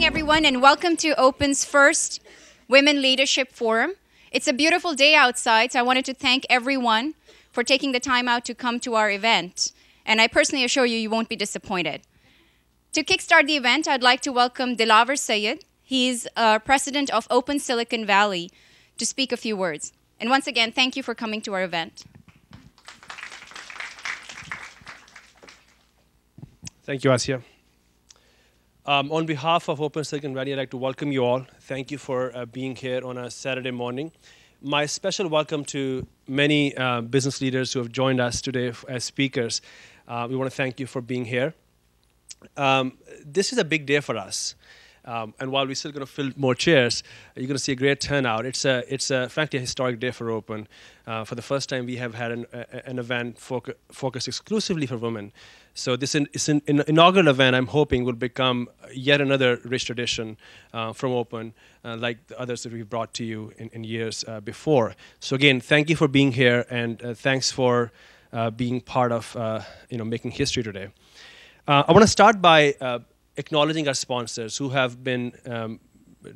everyone, and welcome to Open's first Women Leadership Forum. It's a beautiful day outside, so I wanted to thank everyone for taking the time out to come to our event. And I personally assure you, you won't be disappointed. To kickstart the event, I'd like to welcome Dilaver Sayed. He's president of Open Silicon Valley, to speak a few words. And once again, thank you for coming to our event. Thank you, Asya. On behalf of Open Silicon Valley, I'd like to welcome you all. Thank you for being here on a Saturday morning. My special welcome to many business leaders who have joined us today as speakers. We want to thank you for being here. This is a big day for us. And while we're still going to fill more chairs, you're going to see a great turnout. It's frankly a historic day for Open. For the first time, we have had an event focused exclusively for women. So this is an inaugural event I'm hoping will become yet another rich tradition from Open, like the others that we've brought to you in years before. So again, thank you for being here, and thanks for being part of making history today. I want to start by acknowledging our sponsors who have been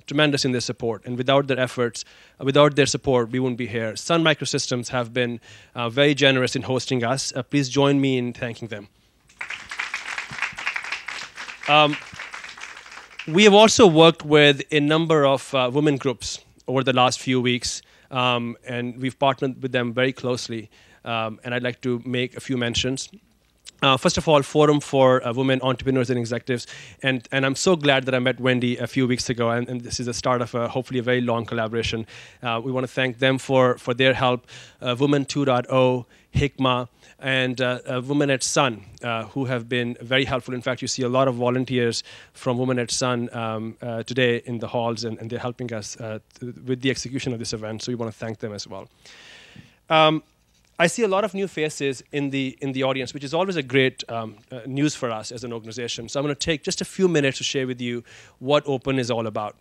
tremendous in their support. And without their efforts, without their support, we wouldn't be here. Sun Microsystems have been very generous in hosting us. Please join me in thanking them. We have also worked with a number of women groups over the last few weeks, and we've partnered with them very closely. And I'd like to make a few mentions. First of all, Forum for Women Entrepreneurs and Executives, and I'm so glad that I met Wendy a few weeks ago, and this is the start of hopefully a very long collaboration. We want to thank them for their help, Women 2.0, Hikma, and Women at Sun, who have been very helpful. In fact, you see a lot of volunteers from Women at Sun today in the halls, and they're helping us with the execution of this event, so we want to thank them as well. I see a lot of new faces in the audience, which is always a great news for us as an organization. So I'm going to take just a few minutes to share with you what Open is all about.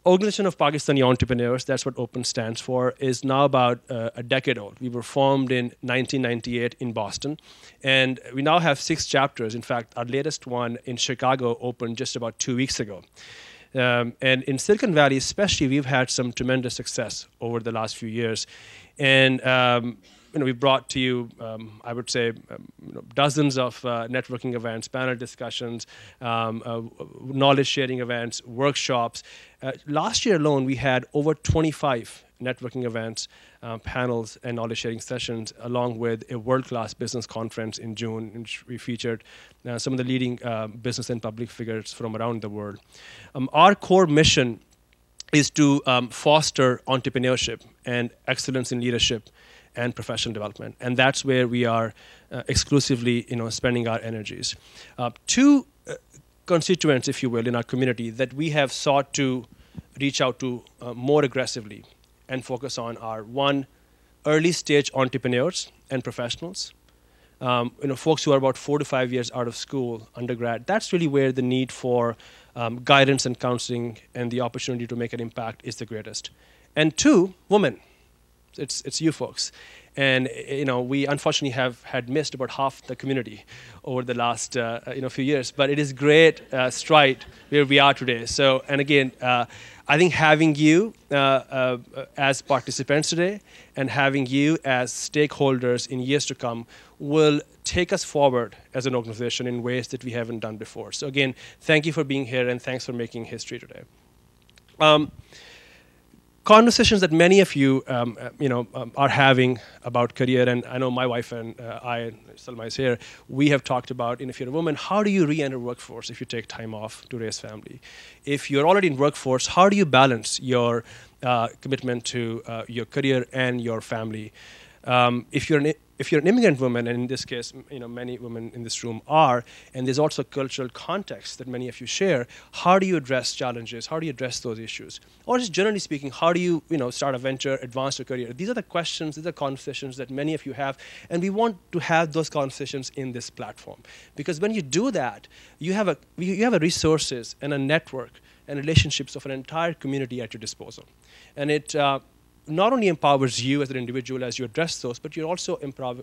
Organization of Pakistani Entrepreneurs, that's what Open stands for, is now about a decade old. We were formed in 1998 in Boston, and we now have 6 chapters. In fact, our latest one in Chicago opened just about 2 weeks ago. And in Silicon Valley especially, we've had some tremendous success over the last few years. And we've brought to you, I would say, dozens of networking events, panel discussions, knowledge sharing events, workshops. Last year alone, we had over 25 networking events, panels, and knowledge sharing sessions, along with a world-class business conference in June, in which we featured some of the leading business and public figures from around the world. Our core mission is to foster entrepreneurship and excellence in leadership and professional development, and that's where we are exclusively, spending our energies. 2 constituents, if you will, in our community that we have sought to reach out to more aggressively and focus on are, 1, early-stage entrepreneurs and professionals. Folks who are about 4 to 5 years out of school, undergrad. That's really where the need for guidance and counseling and the opportunity to make an impact is the greatest. And 2, women. It's you folks. And we unfortunately have had missed about half the community over the last few years. But it is great stride where we are today. So, and again, I think having you as participants today and having you as stakeholders in years to come will take us forward as an organization in ways that we haven't done before. So again, thank you for being here, and thanks for making history today. Conversations that many of you, are having about career, and I know my wife and I, Salma is here, we have talked about, if you're a woman, how do you re-enter workforce if you take time off to raise family? If you're already in workforce, how do you balance your commitment to your career and your family? If you're an immigrant woman, and in this case, many women in this room are, and there's also cultural context that many of you share, how do you address challenges? How do you address those issues? Or just generally speaking, how do you, start a venture, advance your career? These are the questions, these are conversations that many of you have, and we want to have those conversations in this platform. Because when you do that, you have a resources and a network and relationships of an entire community at your disposal. And it not only empowers you as an individual as you address those, but you're also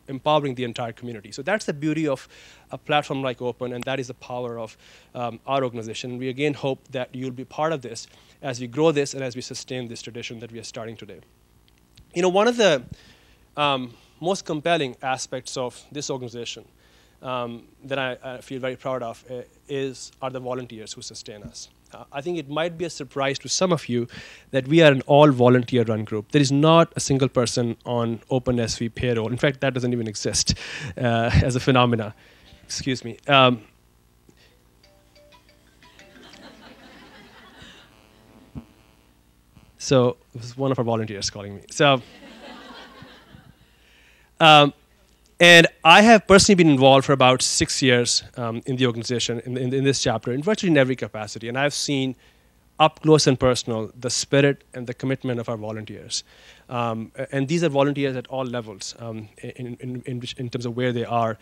empowering the entire community. So that's the beauty of a platform like Open, and that is the power of our organization. We again hope that you'll be part of this as we grow this and as we sustain this tradition that we are starting today. One of the most compelling aspects of this organization that I feel very proud of are the volunteers who sustain us. I think it might be a surprise to some of you that we are an all volunteer-run group. There is not a single person on OpenSV payroll. In fact, that doesn't even exist as a phenomena. Excuse me. So this is one of our volunteers calling me. So. And I have personally been involved for about 6 years in the organization, in this chapter, in virtually in every capacity. And I've seen up close and personal the spirit and the commitment of our volunteers. And these are volunteers at all levels in terms of where they are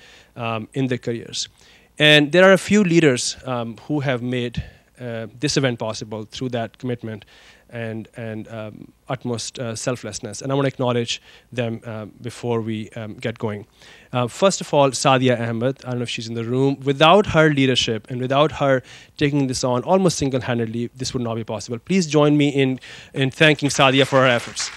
in their careers. And there are a few leaders who have made this event possible through that commitment and utmost selflessness. And I want to acknowledge them before we get going. First of all, Sadia Ahmed. I don't know if she's in the room. Without her leadership and without her taking this on almost single-handedly, this would not be possible. Please join me in thanking Sadia for her efforts.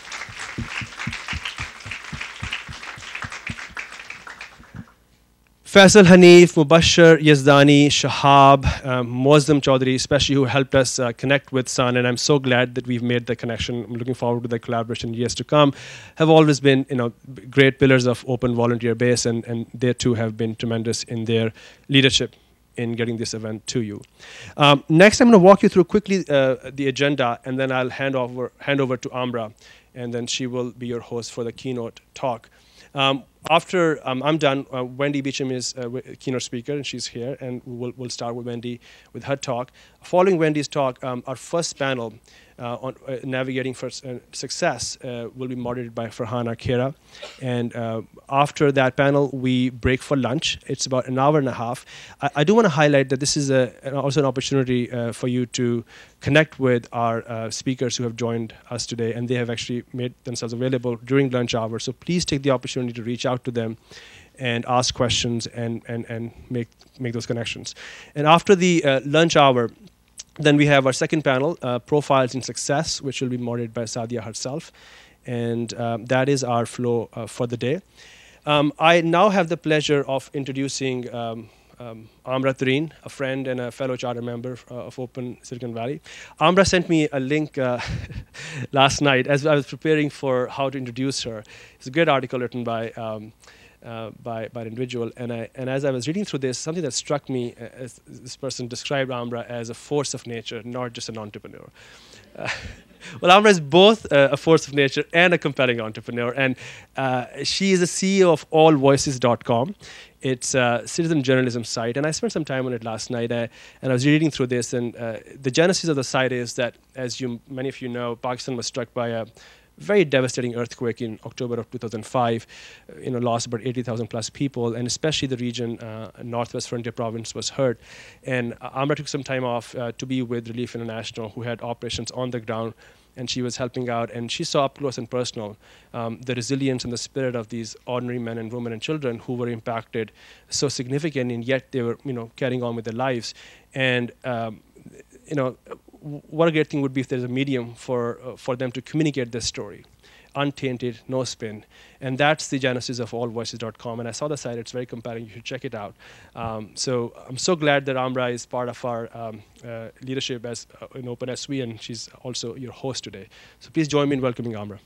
Faisal Hanif, Mubashir Yazdani, Shahab, Mozdam Chaudhry, especially, who helped us connect with Sun, and I'm so glad that we've made the connection. I'm looking forward to the collaboration in years to come. Have always been, great pillars of Open volunteer base, and they too have been tremendous in their leadership in getting this event to you. Next, I'm going to walk you through quickly the agenda, and then I'll hand over to Amra, and then she will be your host for the keynote talk. After I'm done, Wendy Beecham is a keynote speaker, and she's here, and we'll start with Wendy with her talk. Following Wendy's talk, our first panel on navigating for success will be moderated by Farhana Khera. And after that panel, we break for lunch. It's about an hour and a half. I do want to highlight that this is also an opportunity for you to connect with our speakers who have joined us today, and they have actually made themselves available during lunch hour. So please take the opportunity to reach out to them and ask questions and make those connections. And after the lunch hour, then we have our second panel, Profiles in Success, which will be moderated by Sadia herself. And that is our flow for the day. I now have the pleasure of introducing Amra Tareen, a friend and a fellow charter member of Open Silicon Valley. Amra sent me a link last night as I was preparing for how to introduce her. It's a great article written by an individual, and as I was reading through this, something that struck me as this person described Amra as a force of nature, not just an entrepreneur. Well, Amra is both a force of nature and a compelling entrepreneur, and she is the CEO of allvoices.com. It's a citizen journalism site, and I spent some time on it last night, and I was reading through this, and the genesis of the site is that, as many of you know, Pakistan was struck by a very devastating earthquake in October of 2005. Lost about 80,000 plus people, and especially the region, Northwest Frontier Province, was hurt. And Amra took some time off to be with Relief International, who had operations on the ground, and she was helping out. And she saw up close and personal the resilience and the spirit of these ordinary men and women and children who were impacted so significantly, and yet they were, carrying on with their lives. And what a great thing would be if there's a medium for them to communicate this story, untainted, no spin. And that's the genesis of allvoices.com. And I saw the site. It's very compelling. You should check it out. So I'm so glad that Amra is part of our leadership in OpenSV, and she's also your host today. So please join me in welcoming Amra.